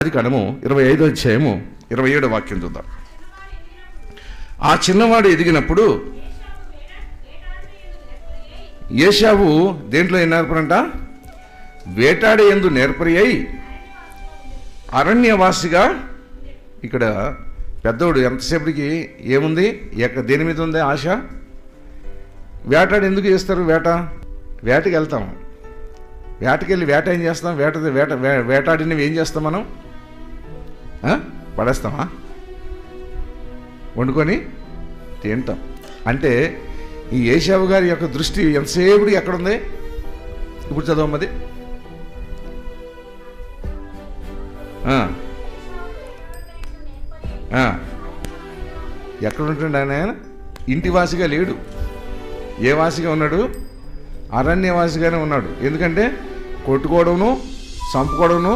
అది కడము 25వ అధ్యాయము 27వ వాక్యం చూద్దాం. ఆ చిన్నవాడు ఎదిగినప్పుడు ఏశావు దేంట్లో నేర్పరంట? వేటాడే యందు నేర్పరి అయి అరణ్యవాసిగా. ఇక్కడ పెద్దోడు ఎంతసేపటికి ఏముంది, దేని మీద ఉంది ఆశ? వేటాడు ఎందుకు చేస్తారు? వేటకి వెళ్తాం. వేటకెళ్ళి వేట ఏం చేస్తాం? వేటాడినవి ఏం చేస్తాం మనం? పడేస్తామా? వండుకొని తింటాం. అంటే ఈ ఏశావు గారి యొక్క దృష్టి ఎంతసేపుడికి ఎక్కడుంది? ఇప్పుడు చదవమ్మది. ఎక్కడ ఉంటుండే ఆయన? ఇంటి వాసిగా లేడు. ఏ వాసిగా ఉన్నాడు? అరణ్యవాసిగానే ఉన్నాడు. ఎందుకంటే కొట్టుకోవడమును, చంపుకోవడమును,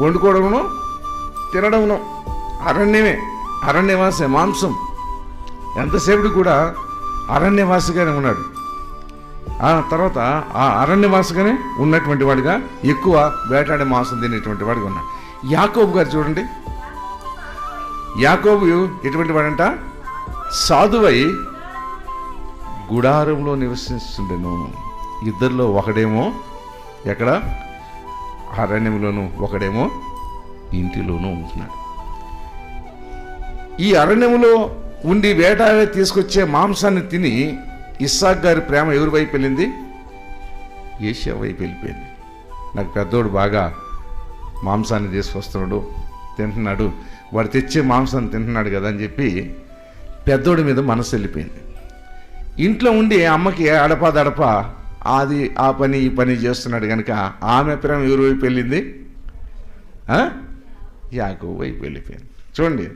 వండుకోవడమును, తినడమును అరణ్యమే. అరణ్యవాసే, మాంసం. ఎంతసేపుడు కూడా అరణ్యవాసిగానే ఉన్నాడు. ఆ తర్వాత ఆ అరణ్యవాసిగానే ఉన్నటువంటి వాడిగా, ఎక్కువ వేటాడే మాంసం తినేటువంటి వాడిగా ఉన్నాడు. యాకోబు గారు చూడండి. యాకోబు ఎటువంటి వాడంట? సాధువై గుడారంలో నివసిస్తుండెను. ఇద్దరిలో ఒకడేమో ఎక్కడ? అరణ్యంలోను, ఒకడేమో ఇంటిలోనూ ఉంటున్నాడు. ఈ అరణ్యములో ఉండి వేటాడే తీసుకొచ్చే మాంసాన్ని తిని ఇస్సాకు గారి ప్రేమ ఎవరి వైపు వెళ్ళింది? ఏశావు వైపు వెళ్ళిపోయింది. నాకు పెద్దోడు బాగా మాంసాన్ని తీసుకొస్తున్నాడు, తింటున్నాడు, వాడు తెచ్చే మాంసాన్ని తింటున్నాడు కదా అని చెప్పి పెద్దోడి మీద మనసు వెళ్ళిపోయింది. ఇంట్లో ఉండి అమ్మకి అడప అది ఆ పని ఈ పని చేస్తున్నాడు కనుక ఆమె ప్రేమ ఎవరి వైపు వెళ్ళింది? యాకోబు వైపు వెళ్ళిపోయింది. చూడండి.